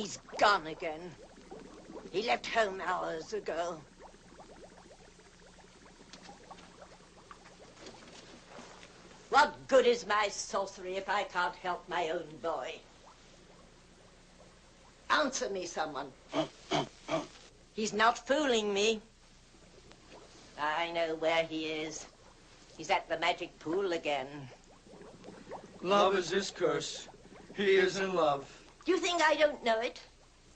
He's gone again. He left home hours ago. What good is my sorcery if I can't help my own boy? Answer me, someone. He's not fooling me. I know where he is. He's at the magic pool again. Love is his curse. He is in love. Do you think I don't know it?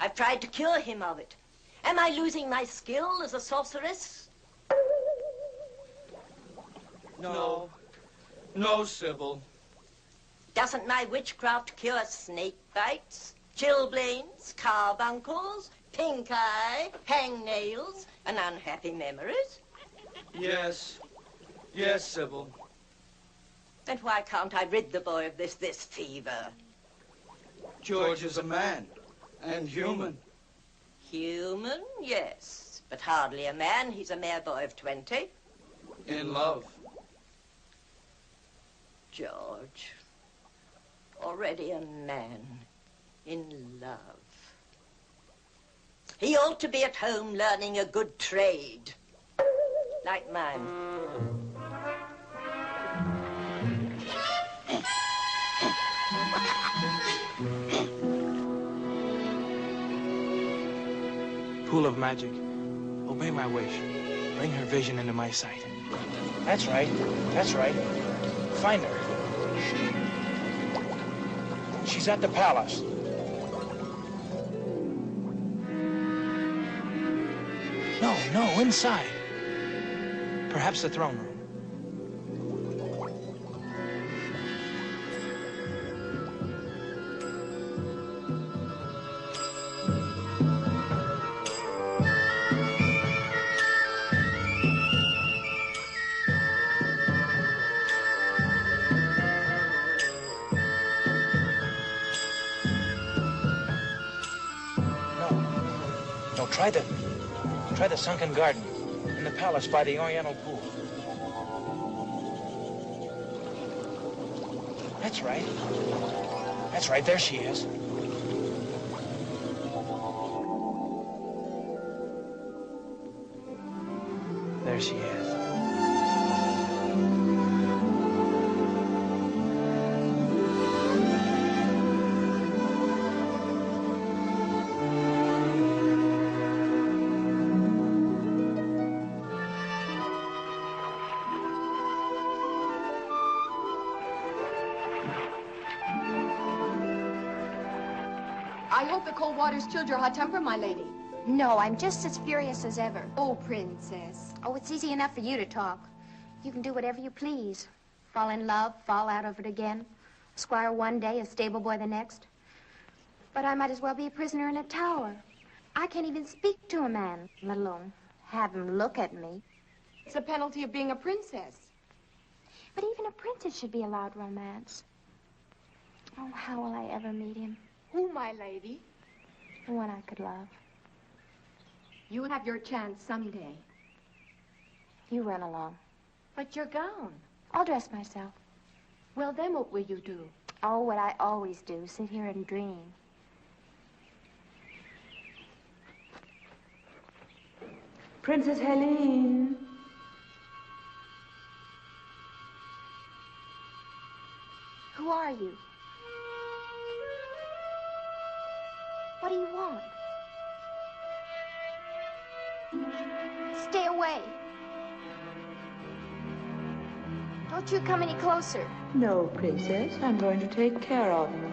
I've tried to cure him of it. Am I losing my skill as a sorceress? No. No, Sybil. Doesn't my witchcraft cure snake bites, chilblains, carbuncles, pink eye, hangnails, and unhappy memories? Yes. Yes, Sybil. Then why can't I rid the boy of this fever? George is a man, and human. Human, yes, but hardly a man. He's a mere boy of 20. In love. George, already a man, in love. He ought to be at home learning a good trade, like mine. Pool of magic, obey my wish. Bring her vision into my sight. That's right, that's right. Find her. She's at the palace. No, inside. Perhaps the throne room. Try the sunken garden in the palace by the Oriental pool. That's right. That's right, there she is. There she is. I hope the cold water's chilled your hot temper, my lady. No, I'm just as furious as ever. Oh, princess. Oh, it's easy enough for you to talk. You can do whatever you please. Fall in love, fall out of it again. A squire one day, a stable boy the next. But I might as well be a prisoner in a tower. I can't even speak to a man, let alone have him look at me. It's a penalty of being a princess. But even a princess should be allowed romance. Oh, how will I ever meet him? Who, my lady? The one I could love. You'll have your chance someday. You run along. But your gown. I'll dress myself. Well, then what will you do? Oh, what I always do, sit here and dream. Princess Helene. Who are you? What do you want? Stay away. Don't you come any closer. No, princess. I'm going to take care of you.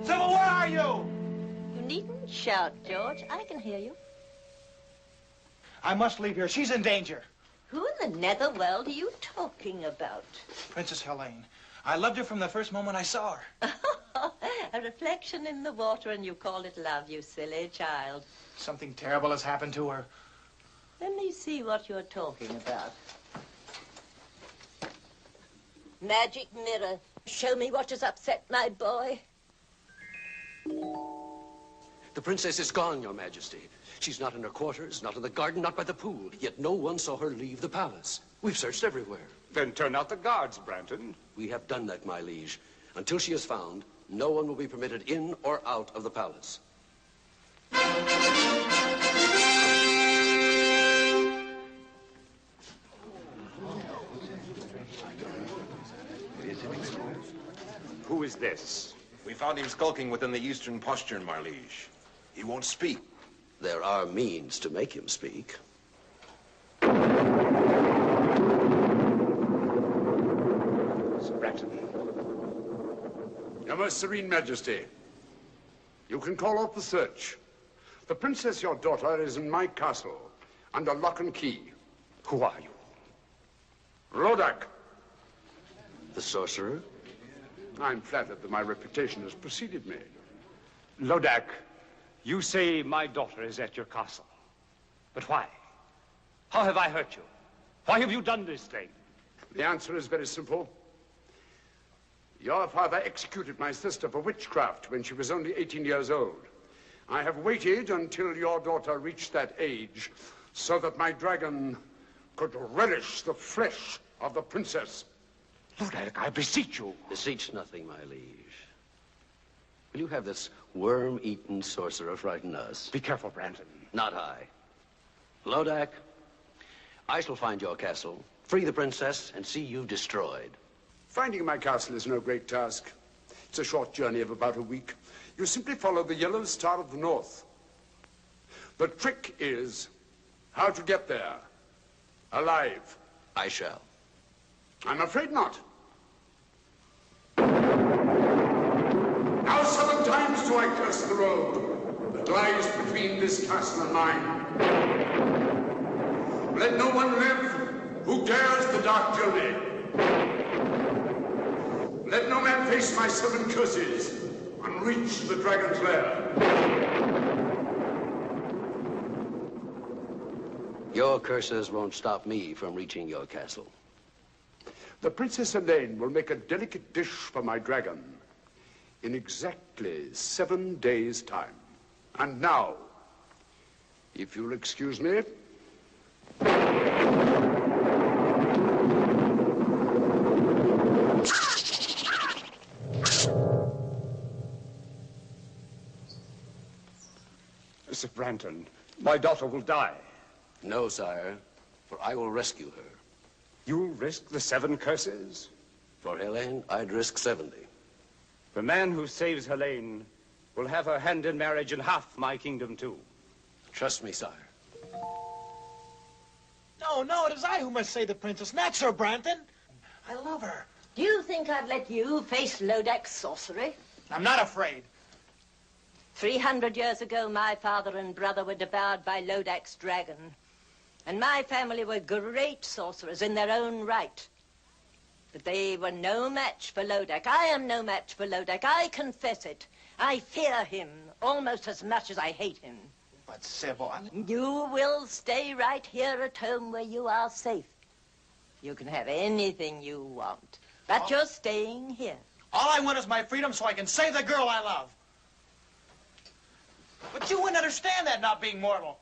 Sybil, where are you? You needn't shout, George. I can hear you. I must leave here. She's in danger. Who in the netherworld are you talking about? Princess Helene. I loved her from the first moment I saw her. A reflection in the water, and you call it love, you silly child. Something terrible has happened to her. Let me see what you're talking about. Magic mirror, show me what has upset my boy. The princess is gone, Your Majesty. She's not in her quarters, not in the garden, not by the pool. Yet no one saw her leave the palace. We've searched everywhere. Then turn out the guards, Branton. We have done that, my liege. Until she is found, no one will be permitted in or out of the palace. Who is this? We found him skulking within the eastern postern, my liege. He won't speak. There are means to make him speak. Sir Branton. Your Most Serene Majesty, you can call off the search. The princess, your daughter, is in my castle, under lock and key. Who are you? Lodac. The sorcerer? I'm flattered that my reputation has preceded me. Lodac, you say my daughter is at your castle. But why? How have I hurt you? Why have you done this thing? The answer is very simple. Your father executed my sister for witchcraft when she was only 18 years old. I have waited until your daughter reached that age so that my dragon could relish the flesh of the princess. Lodac, I beseech you. Beseech nothing, my liege. Will you have this worm-eaten sorcerer frighten us? Be careful, Branton. Not I. Lodac, I shall find your castle, free the princess, and see you destroyed. Finding my castle is no great task. It's a short journey of about a week. You simply follow the yellow star of the north. The trick is how to get there, alive. I shall. I'm afraid not. Now 7 times do I curse the road that lies between this castle and mine. Let no one live who dares the dark journey. Let no man face my 7 curses and reach the dragon's lair. Your curses won't stop me from reaching your castle. The Princess Helene will make a delicate dish for my dragon in exactly 7 days' time. And now, if you'll excuse me. Sir Branton, my daughter will die. No, sire, for I will rescue her. You'll risk the 7 curses? For Helene, I'd risk 70. The man who saves Helene will have her hand in marriage and half my kingdom, too. Trust me, sire. No, it is I who must save the princess, not Sir Branton. I love her. Do you think I'd let you face Lodac's sorcery? I'm not afraid. 300 years ago, my father and brother were devoured by Lodac's dragon. And my family were great sorcerers in their own right. But they were no match for Lodac. I am no match for Lodac. I confess it. I fear him almost as much as I hate him. But, Sybil, You will stay right here at home where you are safe. You can have anything you want. But you're staying here. all I want is my freedom so I can save the girl I love. But you wouldn't understand that, not being mortal.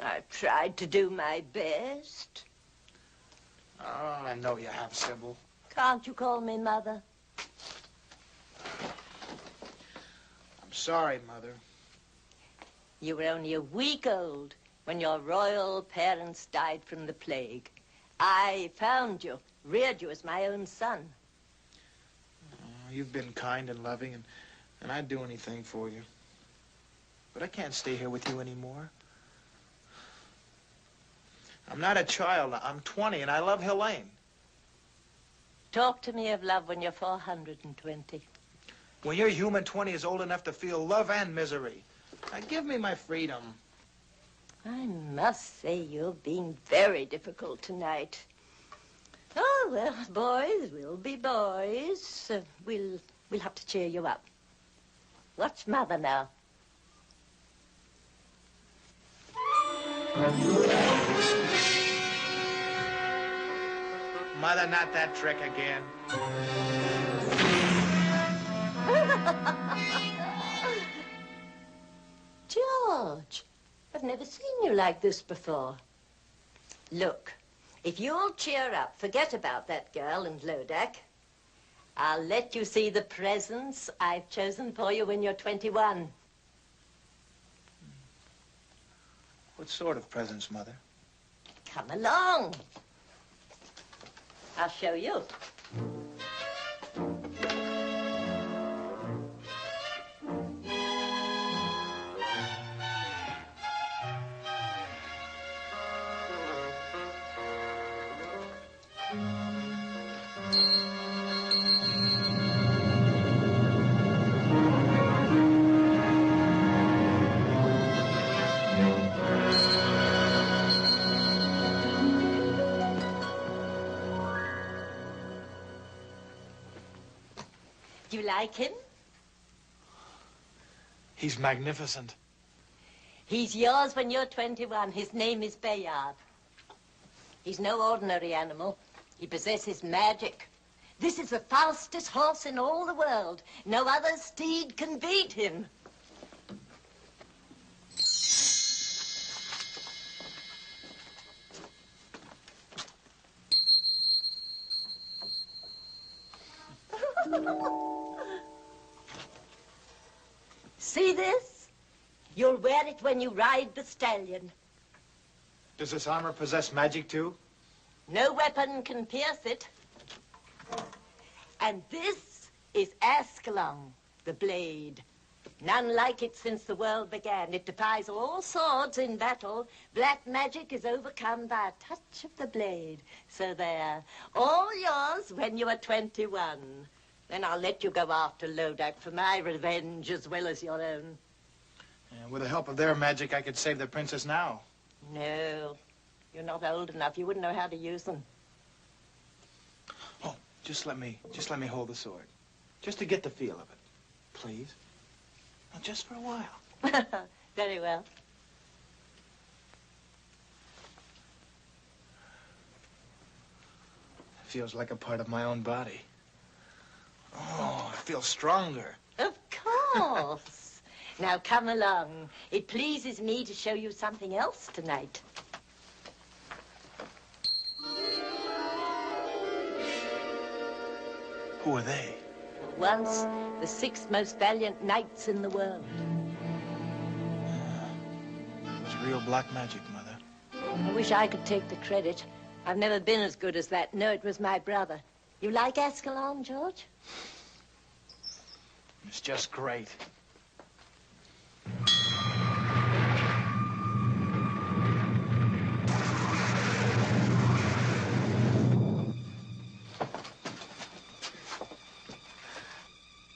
I've tried to do my best. Oh, I know you have, Sybil. Can't you call me Mother? I'm sorry, Mother. You were only a week old when your royal parents died from the plague. I found you, reared you as my own son. Oh, you've been kind and loving, and I'd do anything for you. But I can't stay here with you anymore. I'm not a child. I'm 20, and I love Helene. Talk to me of love when you're 420. When your human 20 is old enough to feel love and misery. Now, give me my freedom. I must say you're being very difficult tonight. Oh, well, boys will be boys. We'll have to cheer you up. What's Mother now? Mother, not that trick again. George, I've never seen you like this before. Look, if you'll cheer up, forget about that girl and Lodac, I'll let you see the presents I've chosen for you when you're 21. What sort of presents, Mother? Come along. I'll show you. Do you like him? He's magnificent. He's yours when you're 21. His name is Bayard. He's no ordinary animal. He possesses magic. This is the fastest horse in all the world. No other steed can beat him. See this? You'll wear it when you ride the stallion. Does this armor possess magic, too? No weapon can pierce it. And this is Ascalon, the blade. None like it since the world began. It defies all swords in battle. Black magic is overcome by a touch of the blade. So there, all yours when you are 21. Then I'll let you go after Lodac for my revenge as well as your own. And with the help of their magic, I could save the princess now. No, you're not old enough. You wouldn't know how to use them. Oh, just let me hold the sword. Just to get the feel of it. Please? Well, just for a while. Very well. It feels like a part of my own body. Oh, I feel stronger. Of course. Now come along. It pleases me to show you something else tonight. Who are they? Once the 6 most valiant knights in the world. It was real black magic, Mother. I wish I could take the credit. I've never been as good as that. No, it was my brother. You like Ascalon, George? It's just great.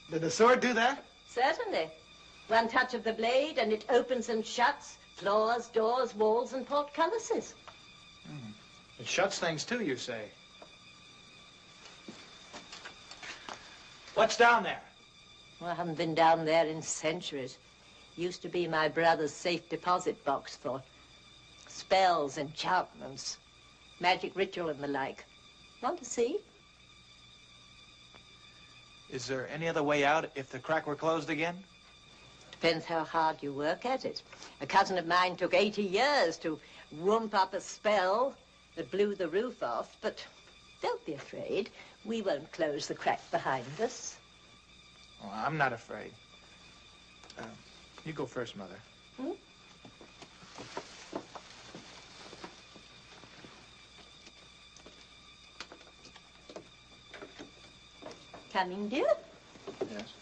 Did the sword do that? Certainly. One touch of the blade and it opens and shuts floors, doors, walls, and portcullises. It shuts things too, you say? What's down there? Well, I haven't been down there in centuries. Used to be my brother's safe deposit box for spells, enchantments, magic ritual and the like. Want to see? Is there any other way out if the crack were closed again? Depends how hard you work at it. A cousin of mine took 80 years to whoomp up a spell that blew the roof off, but don't be afraid. We won't close the crack behind us. Oh, I'm not afraid. You go first, Mother. Hmm? Coming, dear? Yes.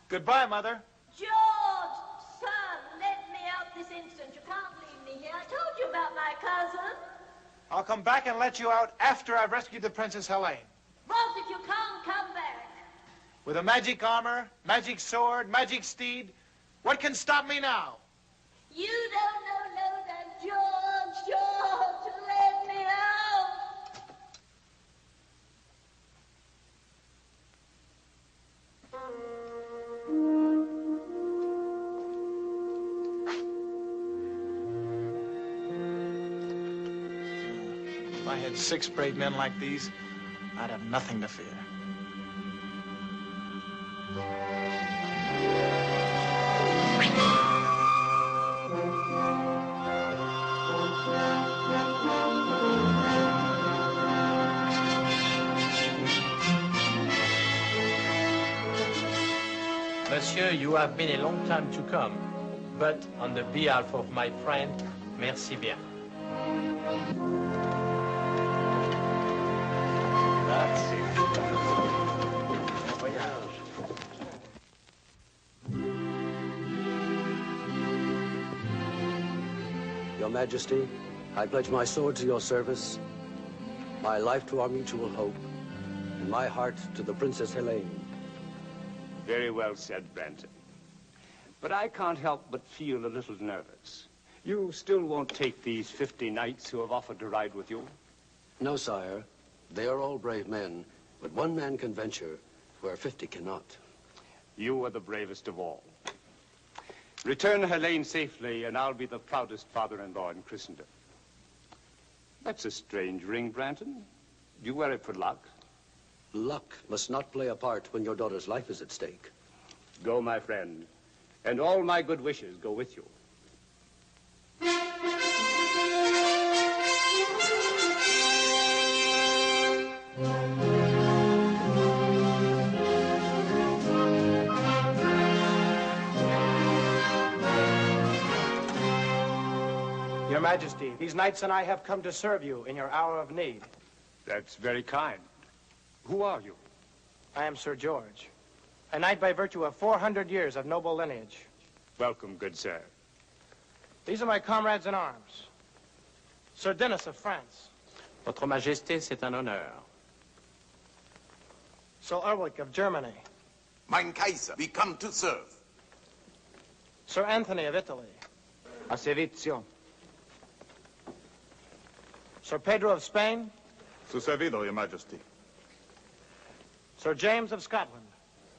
Goodbye, Mother. George, son, let me out this instant. You can't leave me here. I told you about my cousin. I'll come back and let you out after I've rescued the Princess Helene. What if you can't come back? With a magic armor, magic sword, magic steed, what can stop me now? You don't know Lodac, George, let me out. had 6 brave men like these, I'd have nothing to fear. Monsieur, you have been a long time to come, but on the behalf of my friend, merci bien. Your Majesty, I pledge my sword to your service, my life to our mutual hope, and my heart to the Princess Helene. Very well said, Branton. But I can't help but feel a little nervous. You still won't take these 50 knights who have offered to ride with you? No, sire. They are all brave men, but one man can venture where 50 cannot. You are the bravest of all. Return Helene safely, and I'll be the proudest father-in-law in Christendom. That's a strange ring, Branton. Do you wear it for luck? Luck must not play a part when your daughter's life is at stake. Go, my friend, and all my good wishes go with you. Your Majesty, these knights and I have come to serve you in your hour of need. That's very kind. Who are you? I am Sir George, a knight by virtue of 400 years of noble lineage. Welcome, good sir. These are my comrades in arms. Sir Denis of France. Votre Majesté, c'est un honneur. Sir Ulrich of Germany. Mein Kaiser, we come to serve. Sir Anthony of Italy. A servizio. Sir Pedro of Spain. Su servido, Your Majesty. Sir James of Scotland.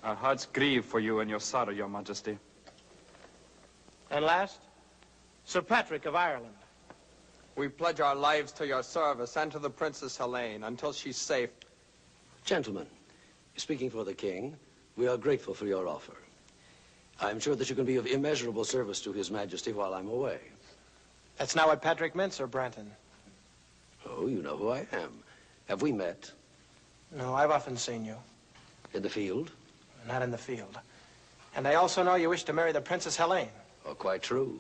Our hearts grieve for you and your sorrow, Your Majesty. And last, Sir Patrick of Ireland. We pledge our lives to your service and to the Princess Helene until she's safe. Gentlemen, speaking for the king, we are grateful for your offer. I'm sure that you can be of immeasurable service to His Majesty while I'm away. That's not what Patrick meant, Sir Branton. Oh, you know who I am. Have we met? No, I've often seen you. In the field? Not in the field. And I also know you wish to marry the Princess Helene. Oh, quite true.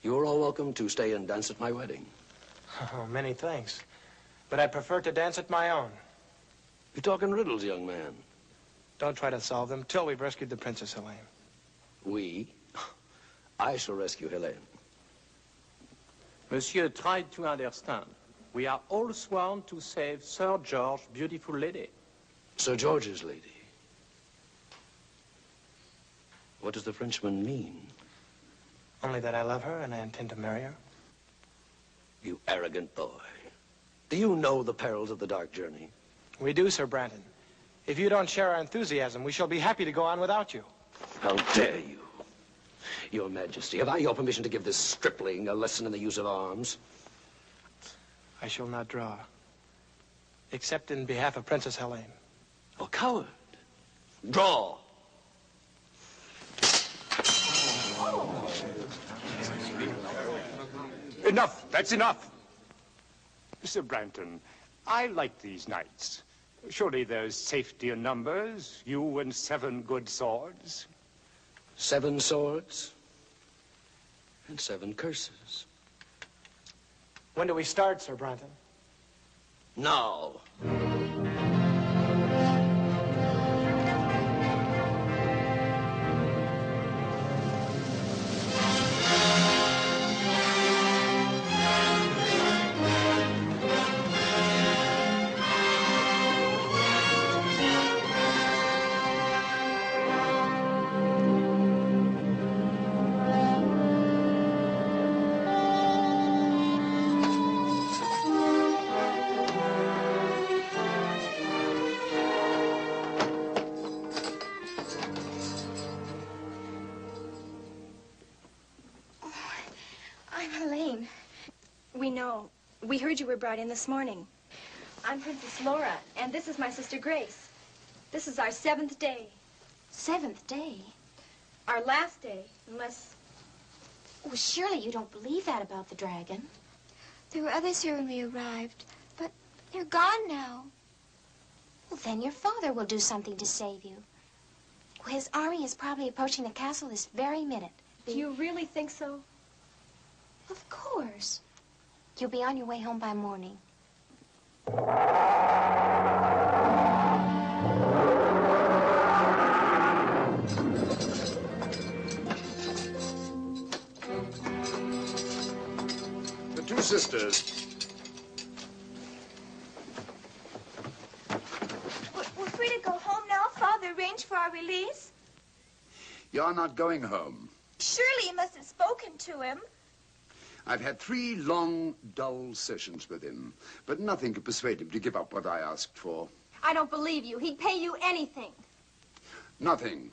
You are all welcome to stay and dance at my wedding. Oh, many thanks. But I prefer to dance at my own. You talk in riddles, young man. Don't try to solve them till we've rescued the Princess Helene. We? I shall rescue Helene. Monsieur, try to understand. We are all sworn to save Sir George's beautiful lady. Sir George's lady? What does the Frenchman mean? Only that I love her and I intend to marry her. You arrogant boy. Do you know the perils of the dark journey? We do, Sir Branton. If you don't share our enthusiasm, we shall be happy to go on without you. How dare you? Your Majesty, have I your permission to give this stripling a lesson in the use of arms? I shall not draw, except in behalf of Princess Helene. Oh, coward. Draw. Enough. That's enough. Sir Branton, I like these knights. Surely there's safety in numbers. You and 7 good swords. 7 swords and 7 curses. When do we start, Sir Branton? Now. We know. We heard you were brought in this morning. I'm Princess Laura, and this is my sister Grace. This is our 7th day. 7th day? Our last day, unless... Well, surely you don't believe that about the dragon. There were others here when we arrived, but they're gone now. Well, then your father will do something to save you. Well, his army is probably approaching the castle this very minute. Do you really think so? Of course. You'll be on your way home by morning. The two sisters. We're free to go home now. Father arranged for our release. You're not going home. Surely you must have spoken to him. I've had 3 long, dull sessions with him, but nothing could persuade him to give up what I asked for. I don't believe you. He'd pay you anything. Nothing.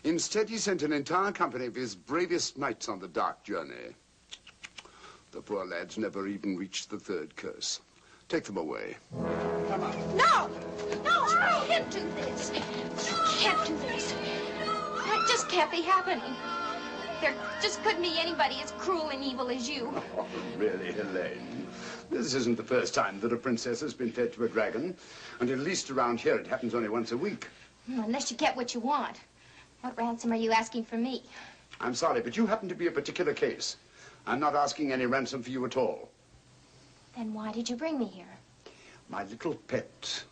Instead, he sent an entire company of his bravest knights on the dark journey. The poor lads never even reached the 3rd curse. Take them away. Come on. No! No, I can't do this. You can't do this. That just can't be happening. There just couldn't be anybody as cruel and evil as you. Oh, really, Helene? This isn't the first time that a princess has been fed to a dragon. And at least around here, it happens only once a week. Unless you get what you want. What ransom are you asking for me? I'm sorry, but you happen to be a particular case. I'm not asking any ransom for you at all. Then why did you bring me here? My little pet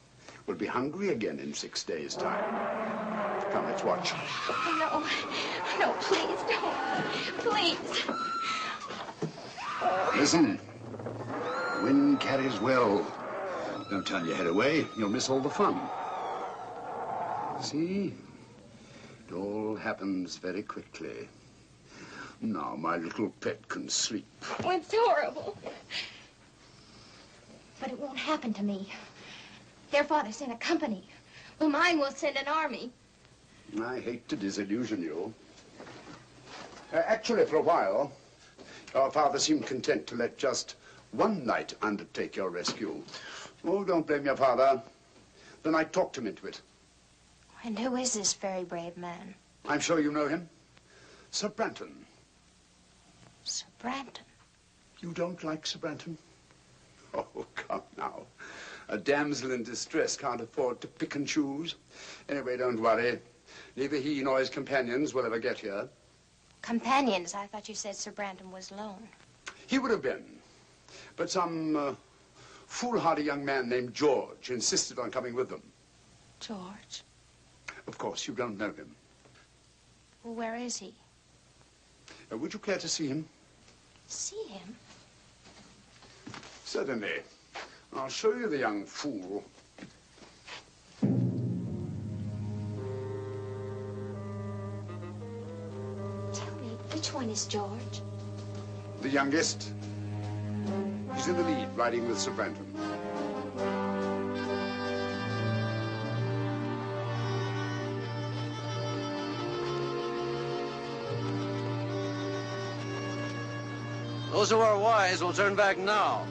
will be hungry again in 6 days' time. Come, let's watch. Oh, no. No, please, don't. Please. Listen. Wind carries well. Don't turn your head away. You'll miss all the fun. See? It all happens very quickly. Now my little pet can sleep. Oh, it's horrible. But it won't happen to me. Their father sent a company. Well, mine will send an army. I hate to disillusion you. Actually, for a while, your father seemed content to let just one knight undertake your rescue. Oh, don't blame your father. The knight talked him into it. And who is this very brave man? I'm sure you know him. Sir Branton. Sir Branton? You don't like Sir Branton? Oh, come now. A damsel in distress can't afford to pick and choose. Anyway, don't worry. Neither he nor his companions will ever get here. Companions? I thought you said Sir Branton was alone. He would have been. But some foolhardy young man named George insisted on coming with them. George? Of course, you don't know him. Well, where is he? Would you care to see him? See him? Certainly. I'll show you the young fool. Tell me, which one is George? The youngest. He's in the lead, riding with Sir Branton. Those who are wise will turn back now.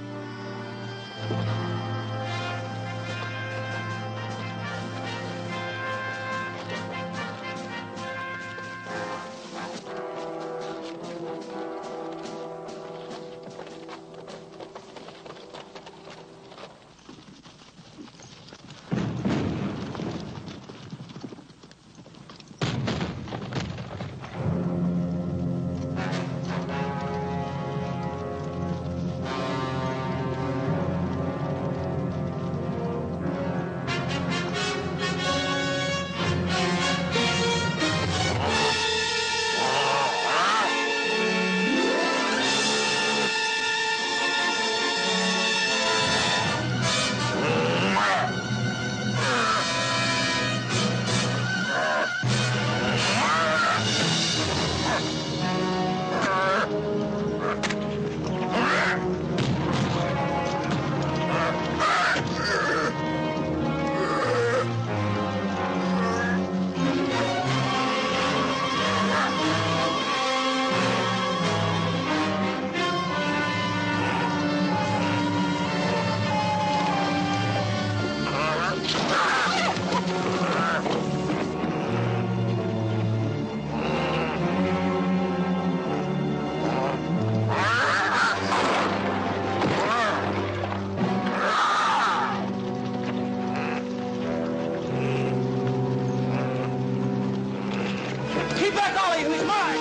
Golly, who's mine?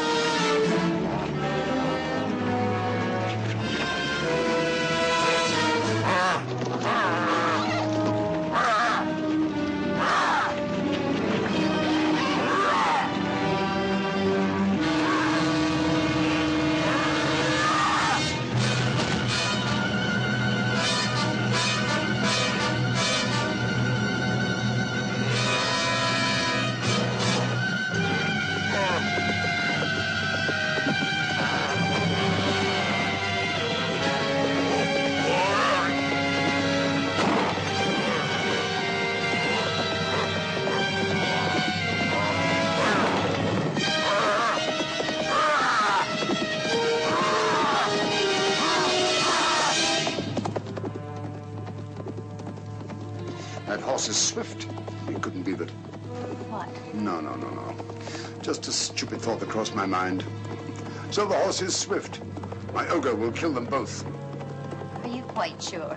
That horse is swift. It couldn't be that. What? No. Just a stupid thought that crossed my mind. So the horse is swift. My ogre will kill them both. Are you quite sure?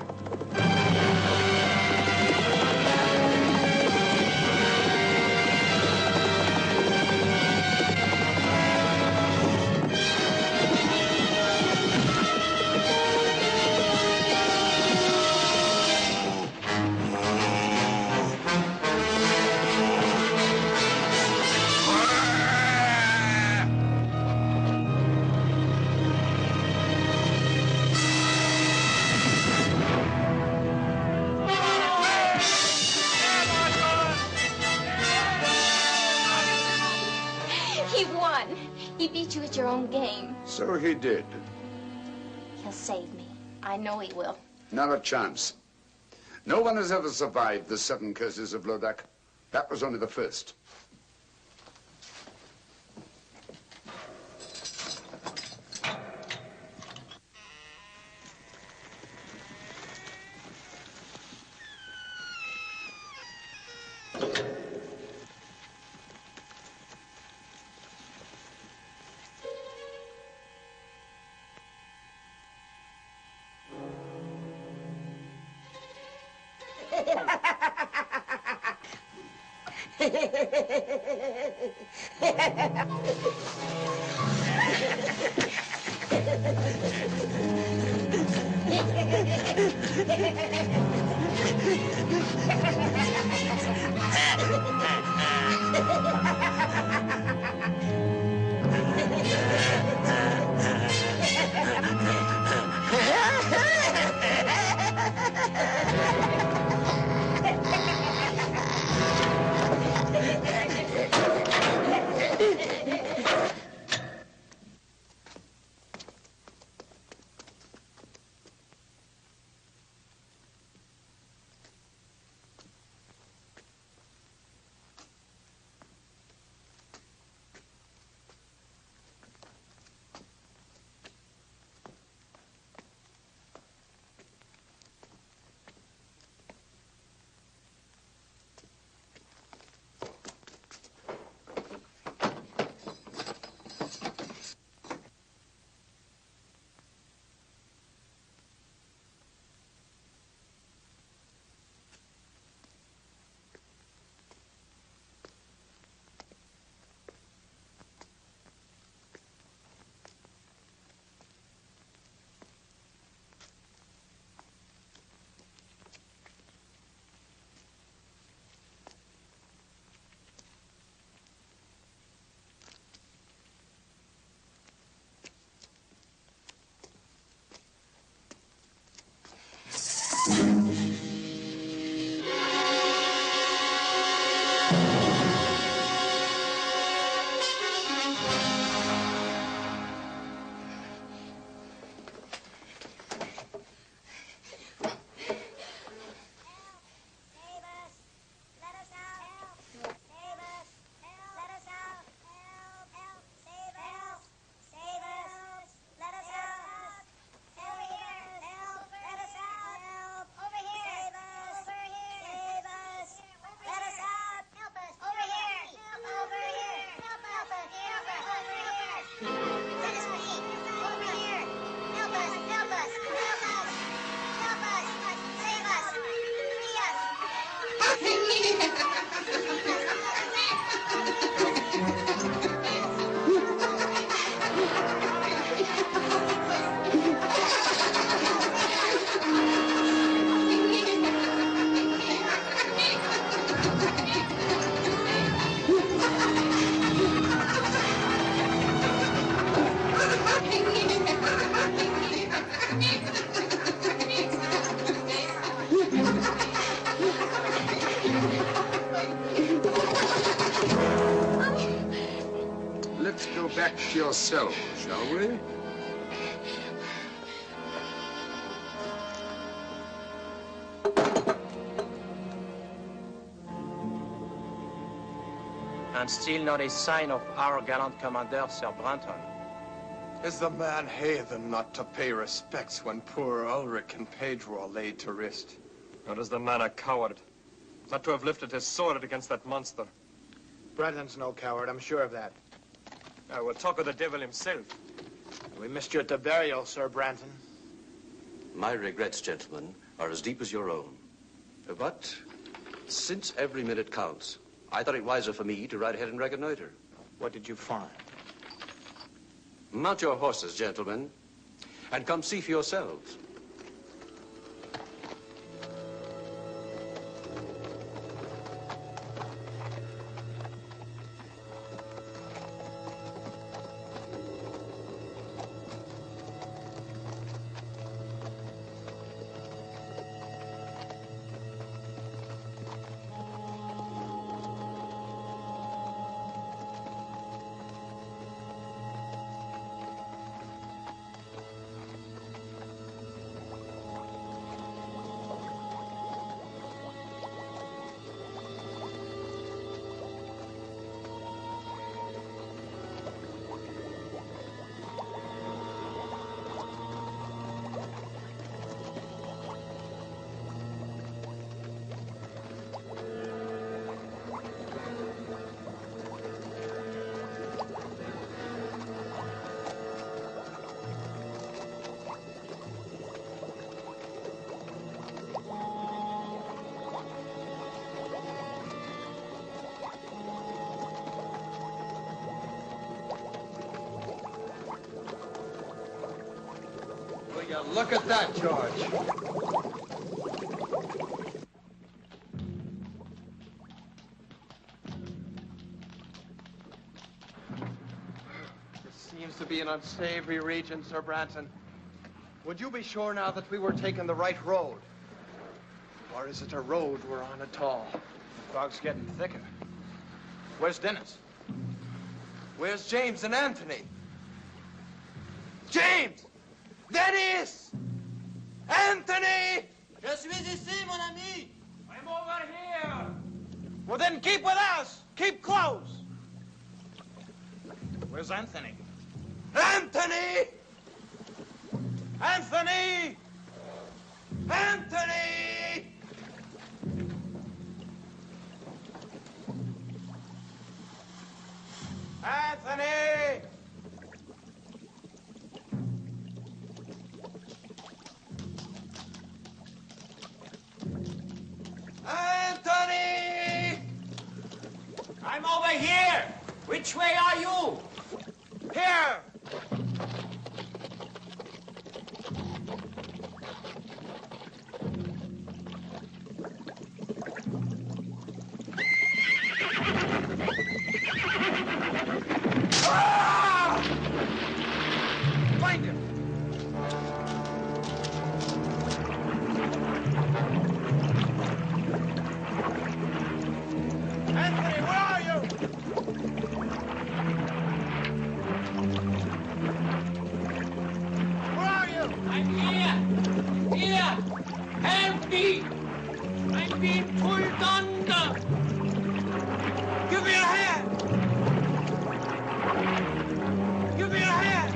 He won. He beat you at your own game. So he did. He'll save me. I know he will. Not a chance. No one has ever survived the 7 curses of Lodac. That was only the first. back to your cell, shall we? And still not a sign of our gallant commander, Sir Branton. Is the man heathen not to pay respects when poor Ulrich and Pedro are laid to rest? Or is the man a coward? Not to have lifted his sword against that monster. Branton's no coward, I'm sure of that. I will talk of the devil himself. We missed you at the burial, Sir Branton. My regrets, gentlemen, are as deep as your own. But since every minute counts, I thought it wiser for me to ride ahead and reconnoiter. What did you find? Mount your horses, gentlemen, and come see for yourselves. Look at that, George. This seems to be an unsavory region, Sir Branton. Would you be sure now that we were taking the right road? Or is it a road we're on at all? The fog's getting thicker. Where's Dennis? Where's James and Anthony? James! Dennis! Anthony! Je suis ici, mon ami. I'm over here. Well, then keep with us. Keep close. Where's Anthony? Anthony! Anthony! Anthony! Anthony! Anthony! I'm over here. Which way are you? Here! Ah! Find him! Anthony, where are you? Where are you? I'm here. Here. Help me. I'm being pulled under. Give me your hand! Give me your hand!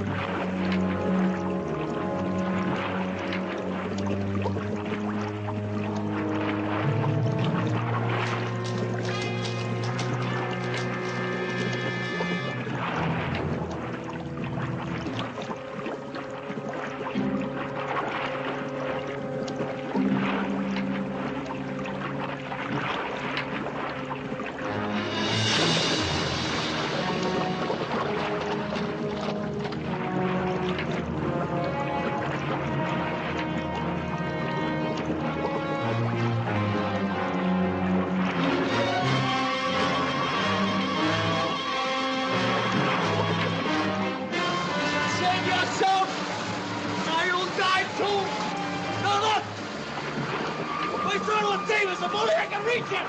If only I can reach him!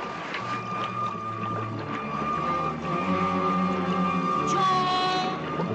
John!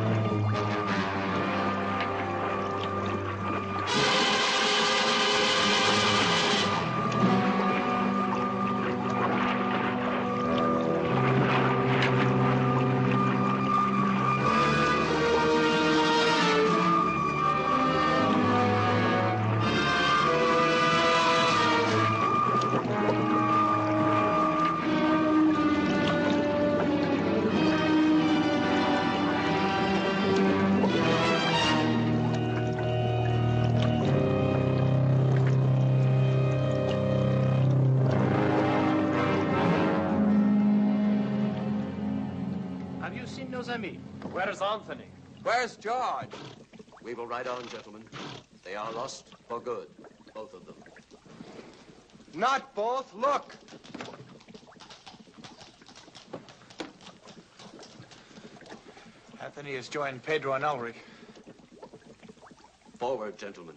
Have you seen nos amis? Where's Anthony? Where's George? We will ride on, gentlemen. They are lost for good, both of them. Not both. Look. Anthony has joined Pedro and Ulrich. Forward, gentlemen.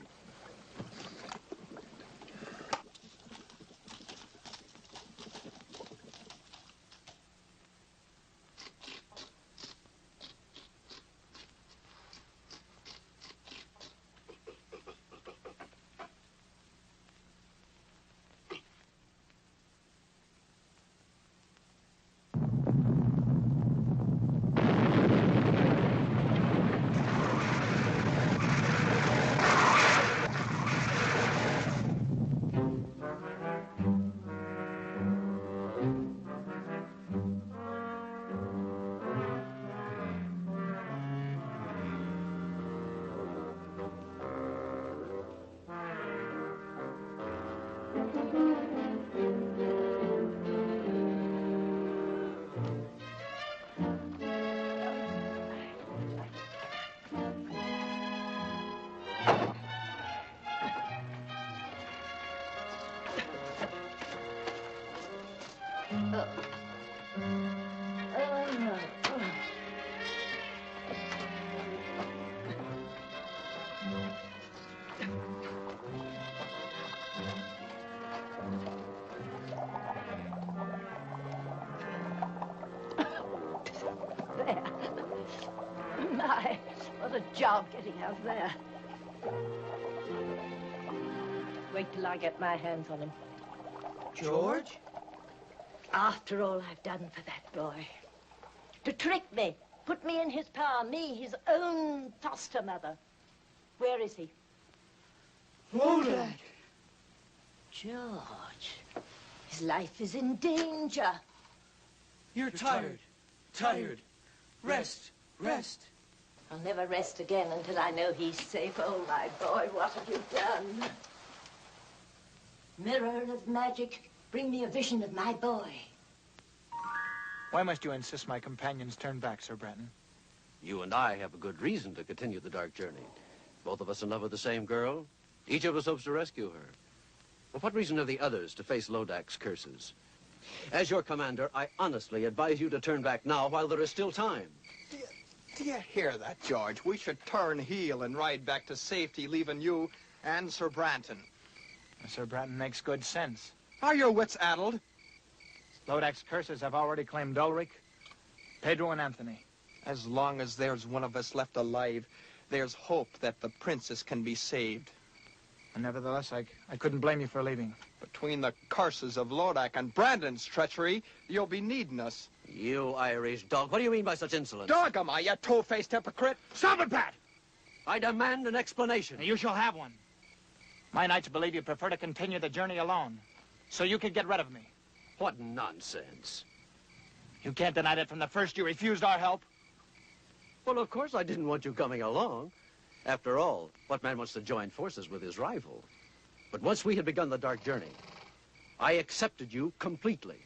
There. My, what a job getting out there. Wait till I get my hands on him. George? After all I've done for that boy. To trick me, put me in his power, me, his own foster mother. Where is he? Lodac. George, his life is in danger. You're tired. Tired. Rest. Rest. I'll never rest again until I know he's safe. Oh, my boy, what have you done? Mirror of magic, bring me a vision of my boy. Why must you insist my companions turn back, Sir Brenton? You and I have a good reason to continue the dark journey. Both of us in love with the same girl. Each of us hopes to rescue her. Well, what reason have the others to face Lodac's curses? As your commander, I honestly advise you to turn back now while there is still time. Do you hear that, George? We should turn heel and ride back to safety, leaving you and Sir Branton. Sir Brenton makes good sense. Are your wits addled? Lodac's curses have already claimed Ulrich, Pedro, and Anthony. As long as there's one of us left alive, there's hope that the princess can be saved. And nevertheless, I couldn't blame you for leaving. Between the curses of Lodac and Brandon's treachery, you'll be needing us. You Irish dog, what do you mean by such insolence? Dog am I, you two-faced hypocrite? Stop it, Pat! I demand an explanation. You shall have one. My knights believe you prefer to continue the journey alone, so you could get rid of me. What nonsense. You can't deny that from the first you refused our help. Well, of course I didn't want you coming along. After all, what man wants to join forces with his rival? But once we had begun the dark journey, I accepted you completely.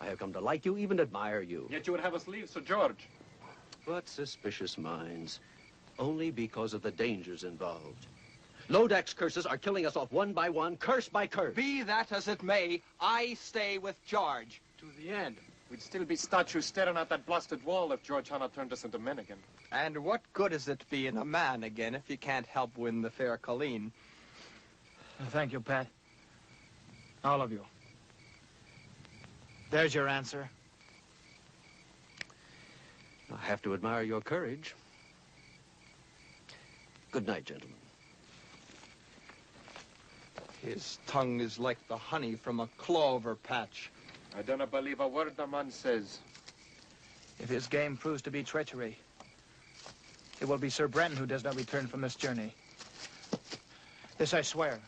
I have come to like you, even admire you. Yet you would have us leave, Sir George. But suspicious minds, only because of the dangers involved. Lodac's curses are killing us off one by one, curse by curse. Be that as it may, I stay with George. To the end. We'd still be statues staring at that blasted wall if George Hanna turned us into men again. And what good is it being a man again if you can't help win the fair Colleen? Thank you, Pat. All of you. There's your answer. I have to admire your courage. Good night, gentlemen. His tongue is like the honey from a clover patch. I don't believe a word the man says. If his game proves to be treachery, it will be Sir Brenton who does not return from this journey. This I swear.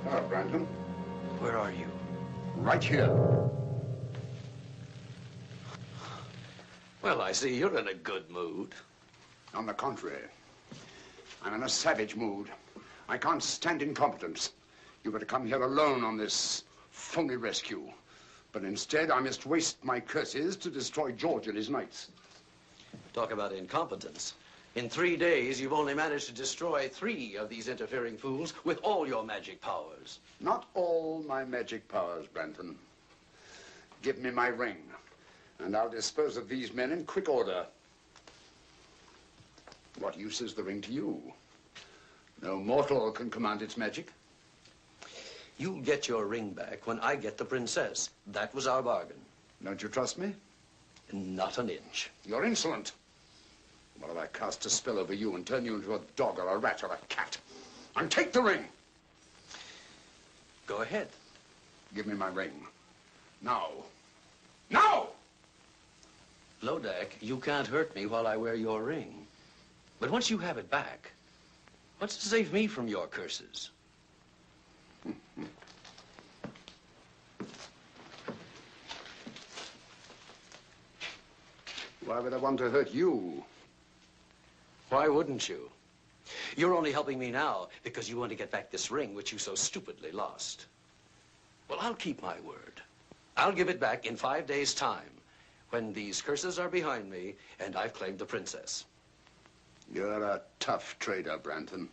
Hello, Brandon. Where are you? Right here. Well, I see you're in a good mood. On the contrary, I'm in a savage mood. I can't stand incompetence. You were to come here alone on this phony rescue. But instead, I must waste my curses to destroy George and his knights. Talk about incompetence. In 3 days, you've only managed to destroy 3 of these interfering fools with all your magic powers. Not all my magic powers, Branton. Give me my ring, and I'll dispose of these men in quick order. What use is the ring to you? No mortal can command its magic. You'll get your ring back when I get the princess. That was our bargain. Don't you trust me? Not an inch. You're insolent. What if I cast a spell over you and turn you into a dog or a rat or a cat? And take the ring! Go ahead. Give me my ring. Now. Now! Lodac, you can't hurt me while I wear your ring. But once you have it back, what's to save me from your curses? Why would I want to hurt you? Why wouldn't you? You're only helping me now because you want to get back this ring which you so stupidly lost. Well, I'll keep my word. I'll give it back in 5 days' time, when these curses are behind me and I've claimed the princess. You're a tough trader, Branton.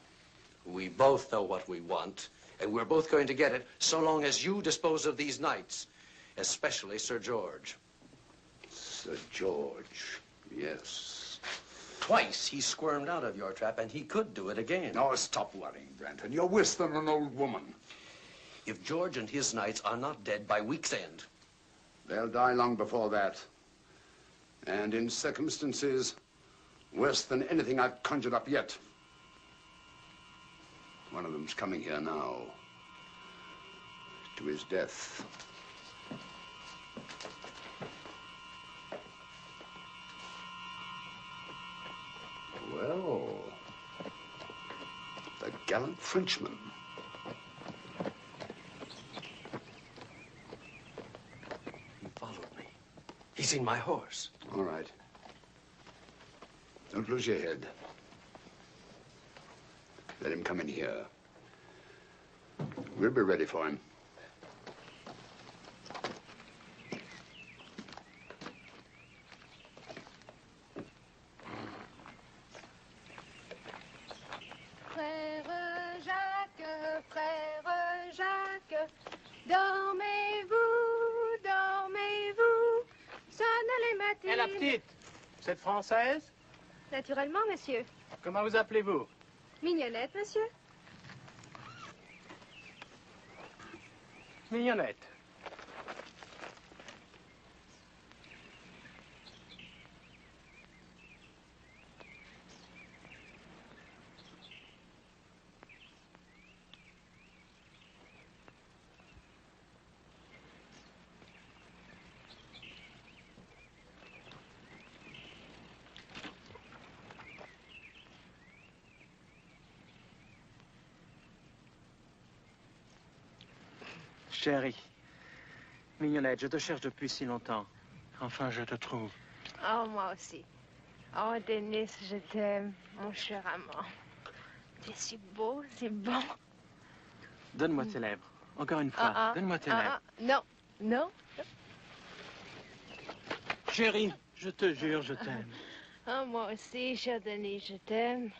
We both know what we want, and we're both going to get it so long as you dispose of these knights, especially Sir George. Sir George, yes. Twice he squirmed out of your trap, and he could do it again. Oh, stop worrying, Branton. You're worse than an old woman. If George and his knights are not dead by week's end, they'll die long before that. And in circumstances worse than anything I've conjured up yet. One of them's coming here now. To his death. Well, the gallant Frenchman. He followed me. He's seen my horse. All right. Don't lose your head. Let him come in here. We'll be ready for him. Frère Jacques, dormez-vous, dormez-vous, sonne les matines. Et la petite, vous êtes française? Naturellement, monsieur. Comment vous appelez-vous? Mignonnette, monsieur. Mignonnette. Chérie, Mignonnette, je te cherche depuis si longtemps. Enfin, je te trouve. Oh, moi aussi. Oh, Denis, je t'aime, mon cher amant. Tu es si beau, si bon. Donne-moi tes lèvres. Encore une fois, donne-moi tes lèvres. Non, non. Chérie, je te jure, je t'aime. Oh, moi aussi, cher Denis, je t'aime.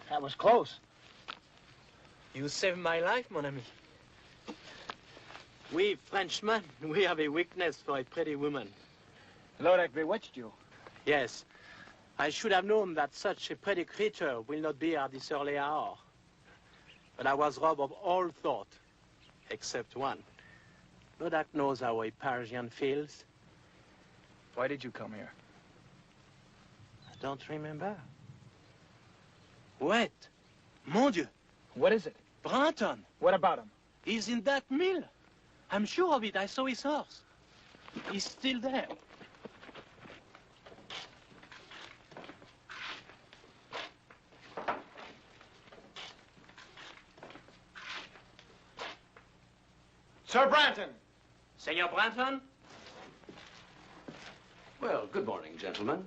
That was close. You saved my life, mon ami. We Frenchmen, we have a weakness for a pretty woman. Lodac bewitched you. Yes. I should have known that such a pretty creature will not be at this early hour. But I was robbed of all thought, except one. Lodac knows how a Parisian feels. Why did you come here? I don't remember. Wait. Mon Dieu. What is it? Branton. What about him? He's in that mill. I'm sure of it. I saw his horse. He's still there. Sir Branton! Senor Branton? Well, good morning, gentlemen.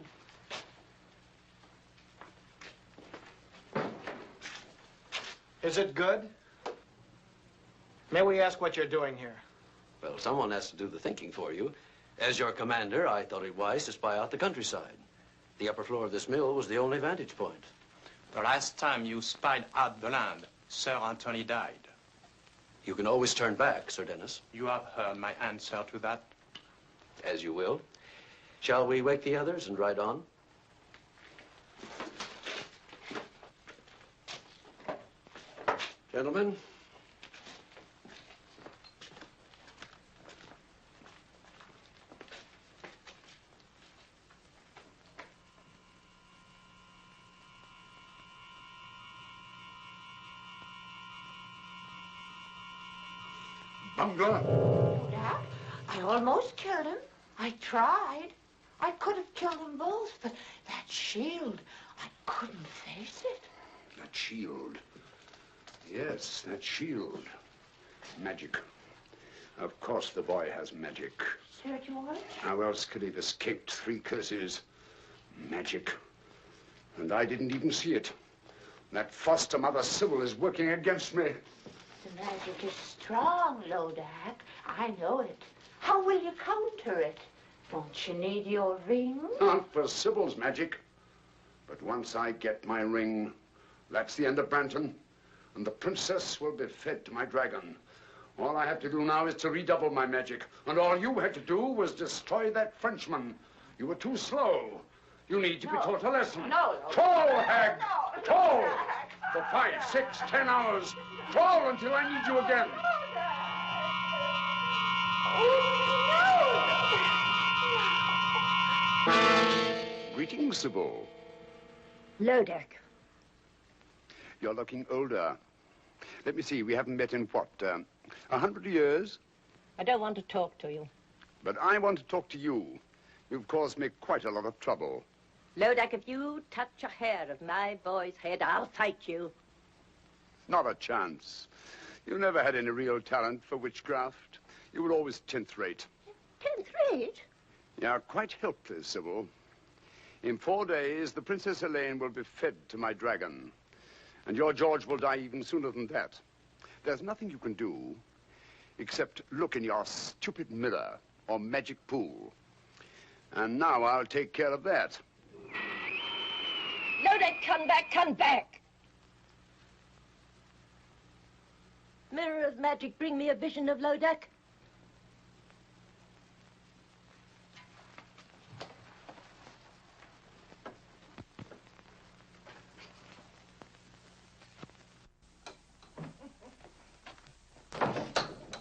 Is it good? May we ask what you're doing here? Well, someone has to do the thinking for you. As your commander, I thought it wise to spy out the countryside. The upper floor of this mill was the only vantage point. The last time you spied out the land, Sir Anthony died. You can always turn back, Sir Dennis. You have heard my answer to that. As you will. Shall we wake the others and ride on? Gentlemen. Bungler. Lodac, I almost killed him. I tried. I could have killed them both, but that shield, I couldn't face it. That shield. Yes, that shield. Magic. Of course the boy has magic. Sir George? How else could he have escaped 3 curses? Magic. And I didn't even see it. That foster mother Sybil is working against me. The magic is strong, Lodac. I know it. How will you counter it? Don't you need your ring? Not for Sybil's magic. But once I get my ring, that's the end of Branton. And the princess will be fed to my dragon. All I have to do now is to redouble my magic. And all you had to do was destroy that Frenchman. You were too slow. You need to be taught a lesson. No. Crawl, hag! Crawl! For 5, 6, 10 hours. Crawl until I need you again. Greetings, Sybil. Lodac. You're looking older. Let me see, we haven't met in what, 100 years? I don't want to talk to you. But I want to talk to you. You've caused me quite a lot of trouble. Lodac, if you touch a hair of my boy's head, I'll fight you. Not a chance. You never had any real talent for witchcraft. You were always 10th rate. 10th rate? You're quite helpless, Sybil. In 4 days, the Princess Helene will be fed to my dragon. And your George will die even sooner than that. There's nothing you can do except look in your stupid mirror or magic pool. And now I'll take care of that. Lodac, come back, come back! Mirror of magic, bring me a vision of Lodac.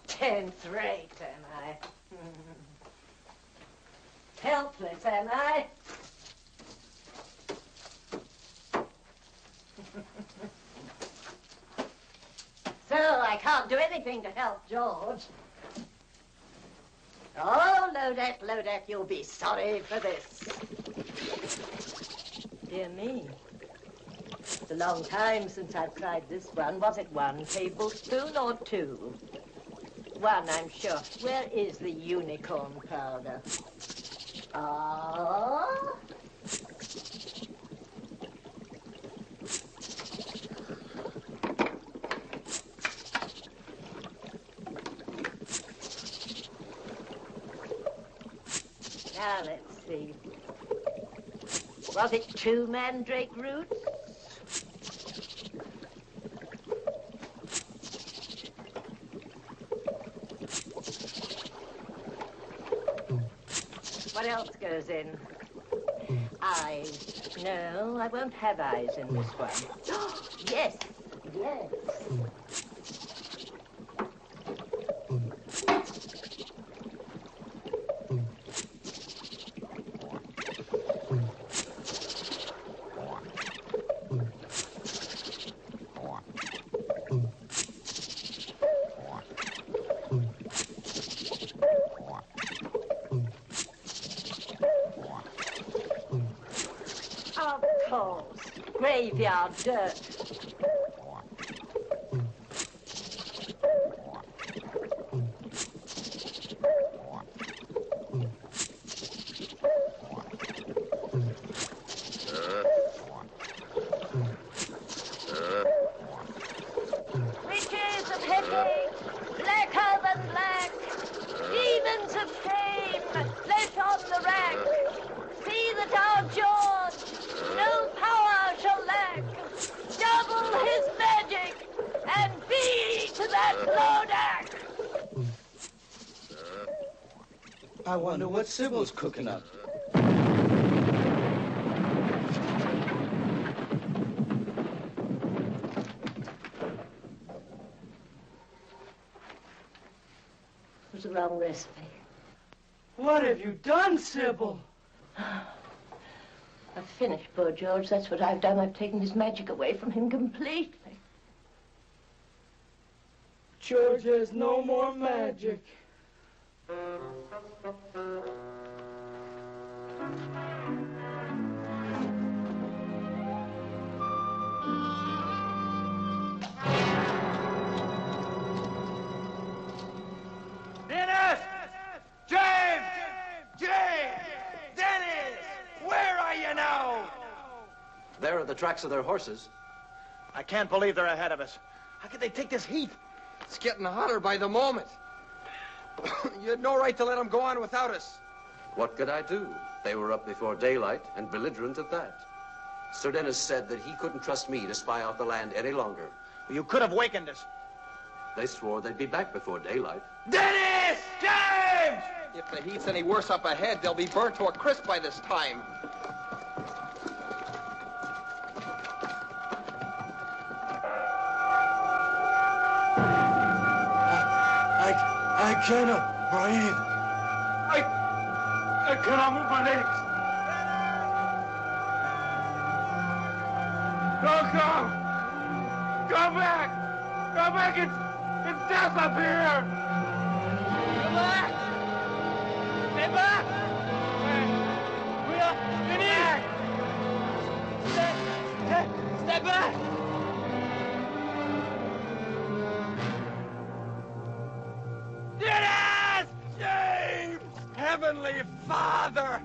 Tenth rate, am I? Helpless, am I? So I can't do anything to help George. Oh, Lodac, Lodac, you'll be sorry for this. Dear me. It's a long time since I've tried this one. Was it 1 tablespoon or 2? 1, I'm sure. Where is the unicorn powder? Oh. Now, let's see. Was it 2 mandrake roots? What else goes in? Eyes. No, I won't have eyes in this one. Yes, yes. Graveyard dirt. Riches of headache, blacker than black, demons of fame, flesh on the rack. See that our George no power shall lack. Double his magic and be to that Lodac. I wonder what Sybil's cooking up. It was the wrong recipe. What have you done, Sybil? I've finished poor George. That's what I've done. I've taken his magic away from him completely. George has no more magic. Dennis! James! James! Dennis! Where are you now? There are the tracks of their horses. I can't believe they're ahead of us. How could they take this heat? It's getting hotter by the moment. You had no right to let them go on without us. What could I do? They were up before daylight and belligerent at that. Sir Dennis said that he couldn't trust me to spy out the land any longer. You could have wakened us. They swore they'd be back before daylight. Dennis! James! If the heat's any worse up ahead, they'll be burnt to a crisp by this time. I cannot breathe. I cannot move my legs. Don't go! Go back! Go back! It's death up here! Go back! Stay back! We are finished! Stay back! Dennis! James! Heavenly Father!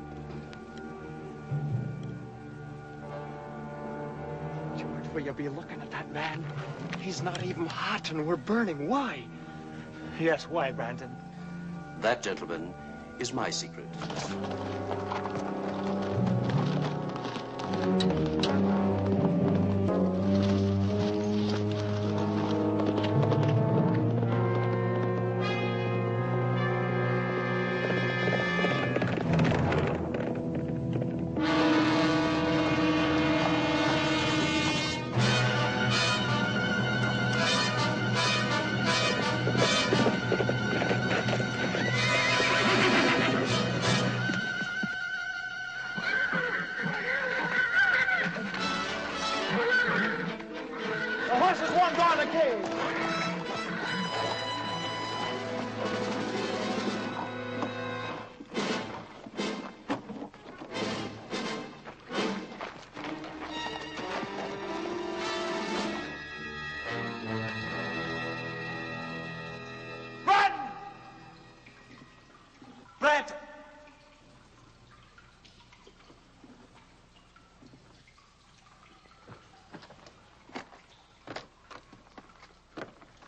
George, will you be looking at that man? He's not even hot and we're burning. Why? Yes, why, Brandon? That, gentlemen, is my secret.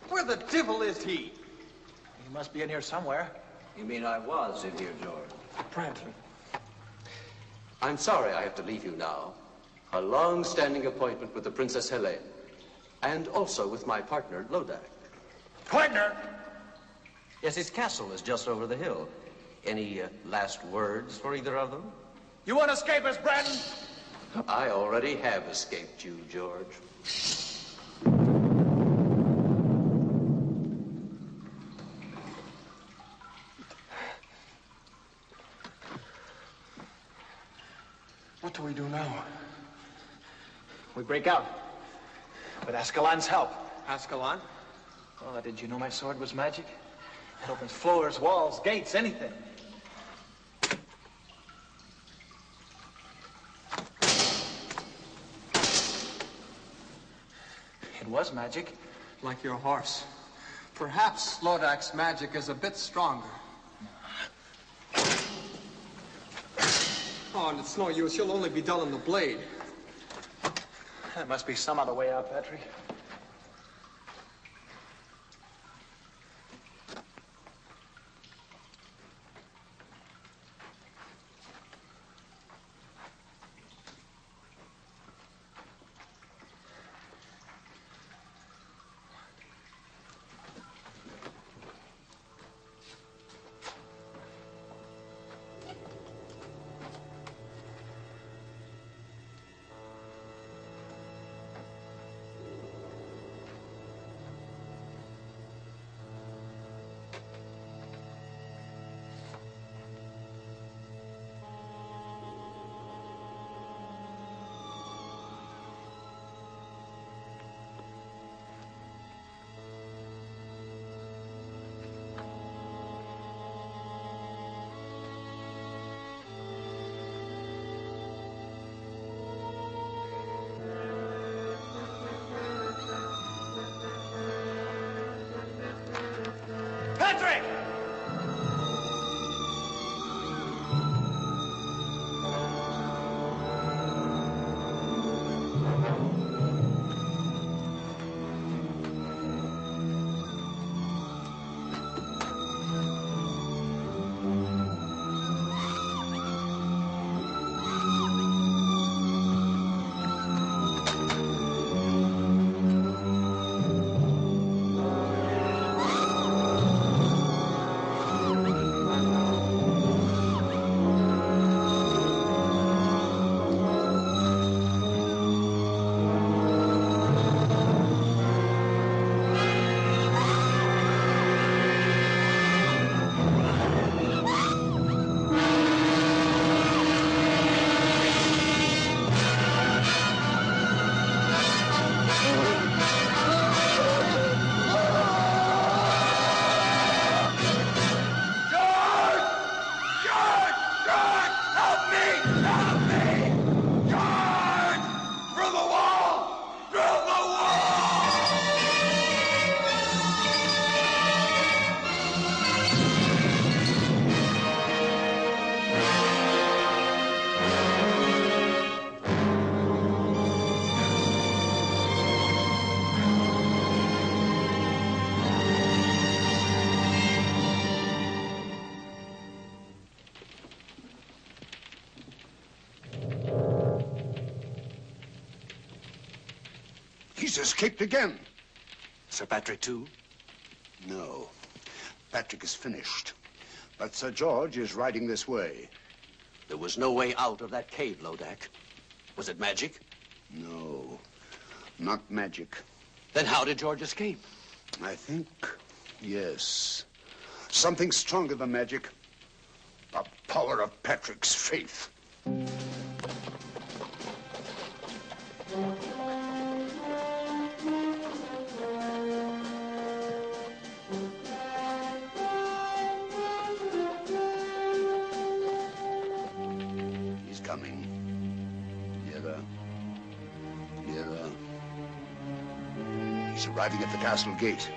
Where the devil is he? He must be in here somewhere. You mean I was in here, George? Brandon. I'm sorry I have to leave you now. A long-standing appointment with the Princess Helene, and also with my partner, Lodac. Partner? Yes, his castle is just over the hill. Any last words for either of them? You won't escape us, Bratton? I already have escaped you, George. What do we do now? We break out. With Ascalon's help. Ascalon? Oh, did you know my sword was magic? It opens floors, walls, gates, anything. It was magic, like your horse. Perhaps Lodac's magic is a bit stronger. Oh, and it's no use. You'll only be dulling the blade. There must be some other way out, Patrick. Patrick! He's escaped again. Sir Patrick, too? No. Patrick is finished. But Sir George is riding this way. There was no way out of that cave, Lodac. Was it magic? No, not magic. Then how did George escape? I think, yes. Something stronger than magic. The power of Patrick's faith. He's coming. Nearer. Nearer. He's arriving at the castle gate.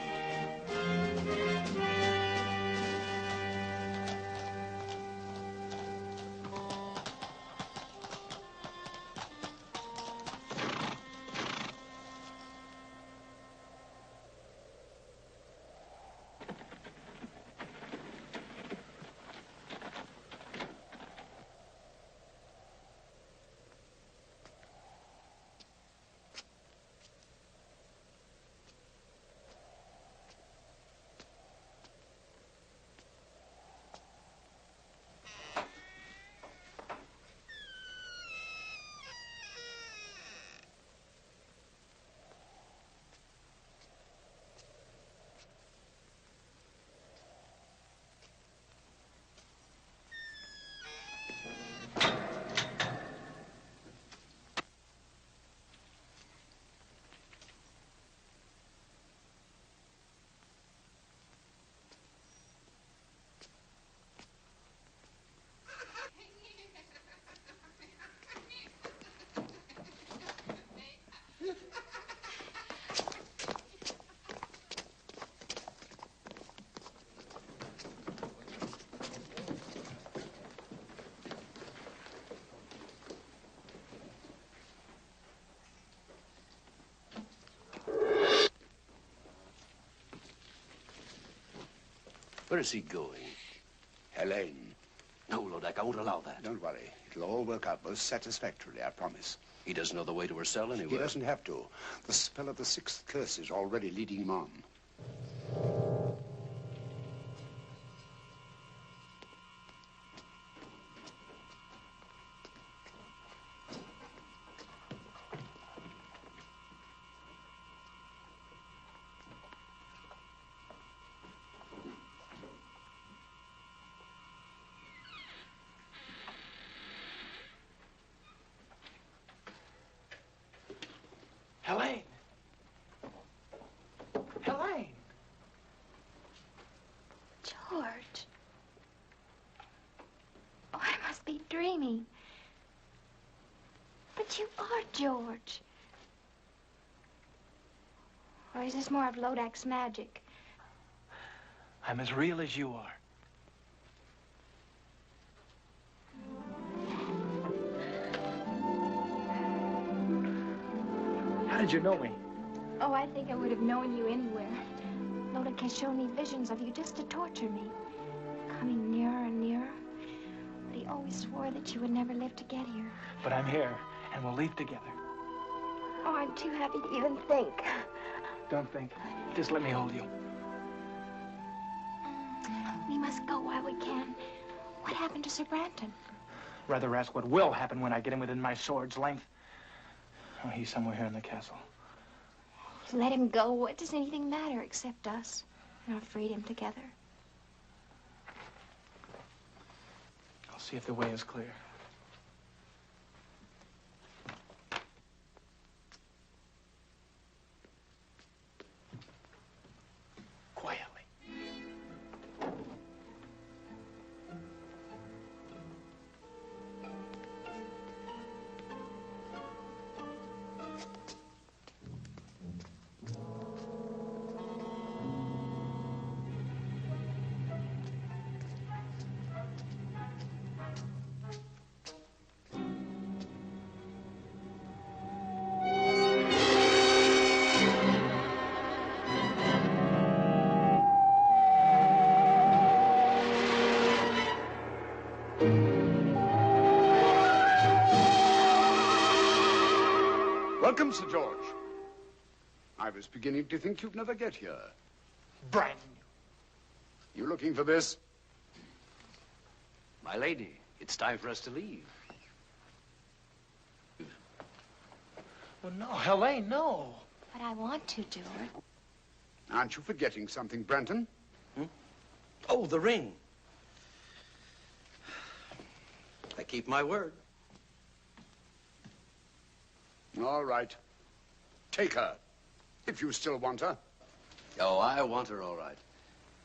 Where is he going? Helene. No, Lodac, I won't allow that. Don't worry. It'll all work out most satisfactorily, I promise. He doesn't know the way to her cell anyway. He doesn't have to. The spell of the sixth curse is already leading him on. Helene! Helene! George. Oh, I must be dreaming. But you are George. Or is this more of Lodac's magic? I'm as real as you are. How did you know me? Oh, I think I would have known you anywhere. Lodac has shown me visions of you just to torture me. Coming nearer and nearer. But he always swore that you would never live to get here. But I'm here, and we'll leave together. Oh, I'm too happy to even think. Don't think. Just let me hold you. We must go while we can. What happened to Sir Branton? Rather ask what will happen when I get him within my sword's length. Oh, he's somewhere here in the castle. Let him go. What does anything matter except us and our freedom together? I'll see if the way is clear. Quietly. Welcome, Sir George. I was beginning to think you'd never get here. Brand new. You looking for this? My lady, it's time for us to leave. Well, no, Helene, no. But I want to, George. Aren't you forgetting something, Branton? Oh, the ring. I keep my word. All right. Take her, if you still want her. Oh, I want her all right.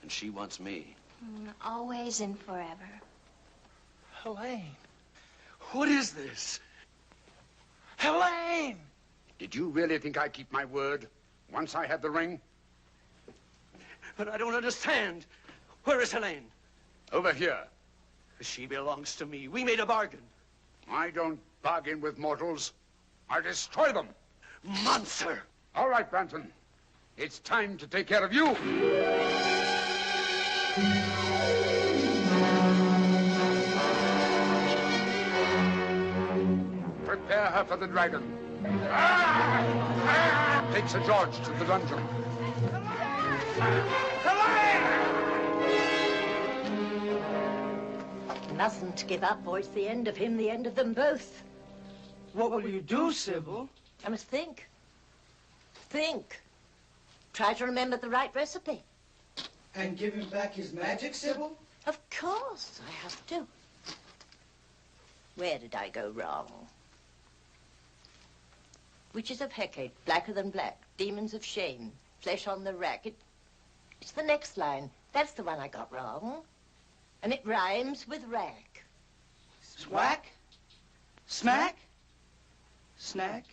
And she wants me. Always and forever. Helene, what is this? Helene! Did you really think I'd keep my word once I had the ring? But I don't understand. Where is Helene? Over here. She belongs to me. We made a bargain. I don't bargain with mortals. I destroy them. Monster! All right, Branton. It's time to take care of you. Prepare her for the dragon. Take Sir George to the dungeon. Mustn't give up, or it's the end of him, the end of them both. What will you do, Sybil? I must think. Think. Try to remember the right recipe. And give him back his magic, Sybil? Of course, I have to. Where did I go wrong? Witches of Hecate, blacker than black. Demons of shame, flesh on the rack. It's the next line. That's the one I got wrong. And it rhymes with rack. Swack? Smack? Snack?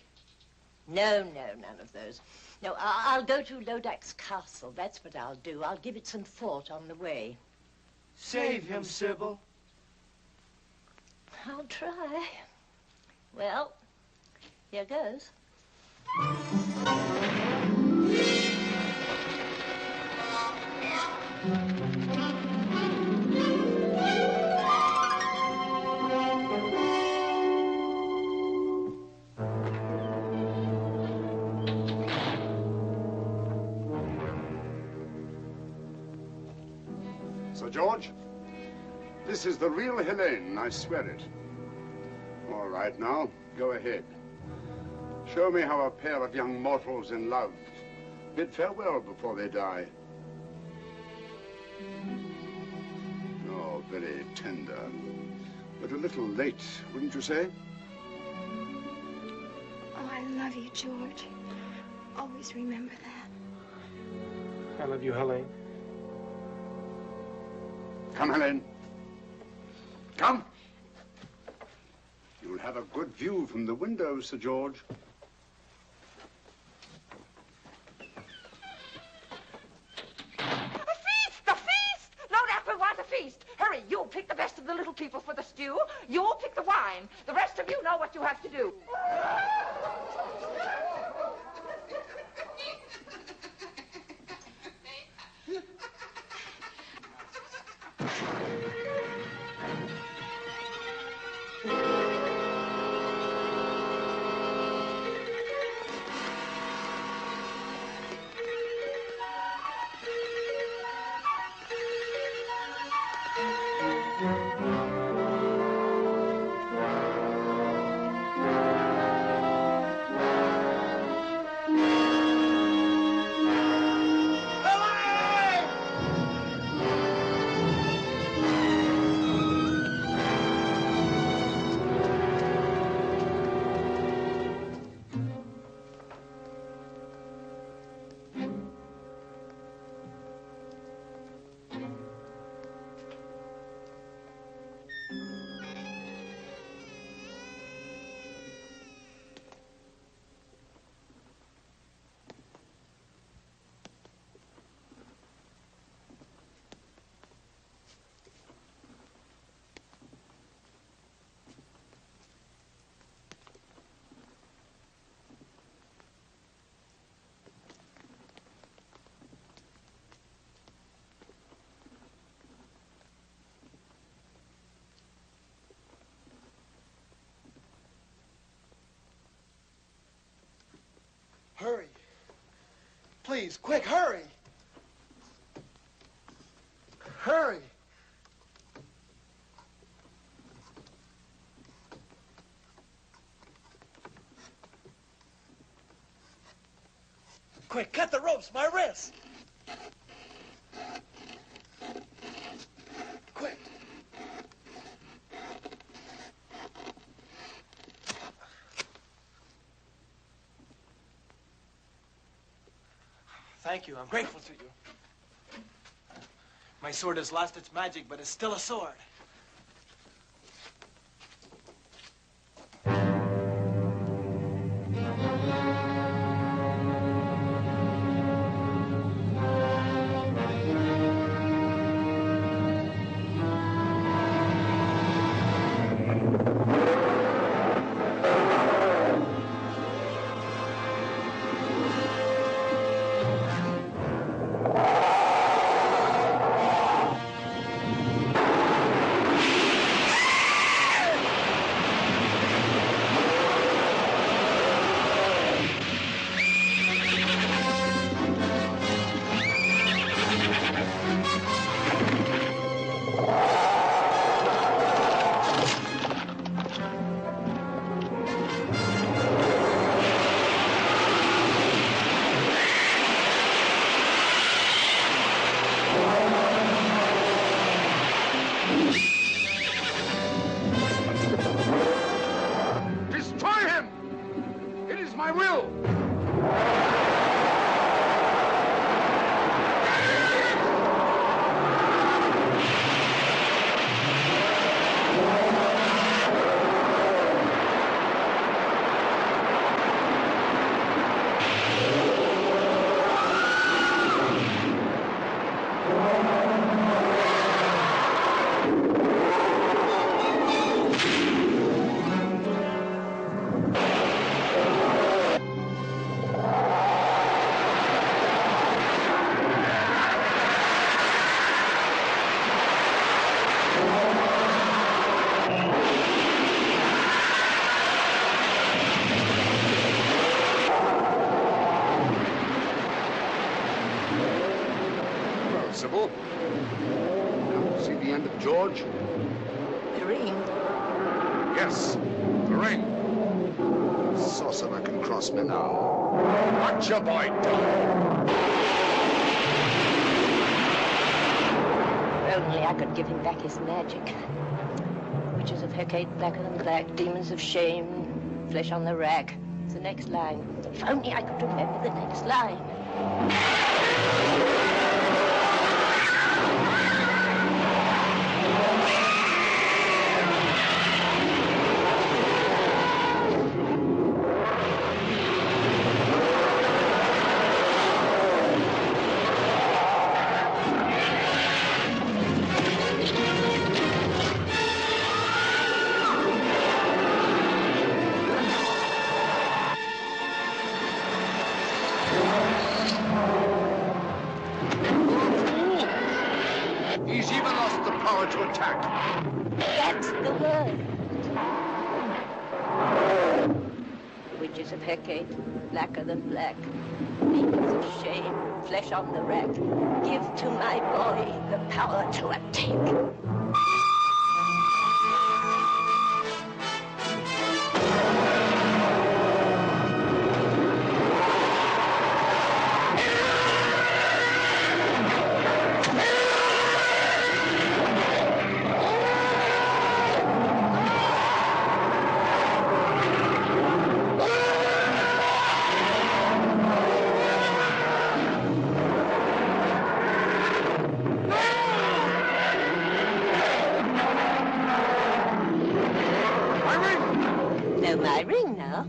No, none of those. No, I'll go to Lodac's castle. That's what I'll do. I'll give it some thought on the way. Save him, Sybil. I'll try. Well, here goes. Sir George. This is the real Helene, I swear it. All right, now, go ahead. Show me how a pair of young mortals in love bid farewell before they die. Oh, very tender. But a little late, wouldn't you say? Oh, I love you, George. Always remember that. I love you, Helene. Come, Helene. Come. You'll have a good view from the window, Sir George. Hurry, you pick the best of the little people for the stew. You pick the wine. The rest of you know what you have to do. Hurry. Please, quick, hurry. Hurry. Quick, cut the ropes, my wrists. Quick. Thank you. I'm grateful to you. My sword has lost its magic, but it's still a sword. See the end of George? The ring. Yes, the ring. Sorcerer can cross me now. Watch your boy down. If only I could give him back his magic. Witches of Hecate, blacker than black, demons of shame, flesh on the rack. It's the next line. If only I could remember the next line. He's even lost the power to attack. That's the word. Witches of Hecate, blacker than black, demons of shame, flesh on the rack. Give to my boy the power to attack. My ring now.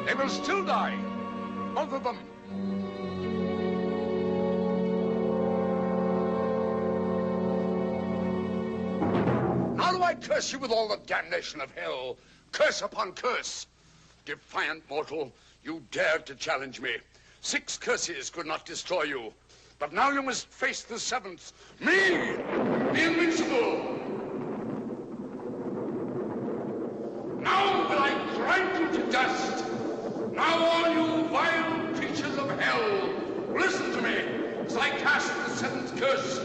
They will still die. Both of them. Now do I curse you with all the damnation of hell. Curse upon curse. Defiant mortal, you dared to challenge me. 6 curses could not destroy you. But now you must face the 7th. Me, the invincible. Now will I grind you to dust. Now all you vile creatures of hell, listen to me as I cast the 7th curse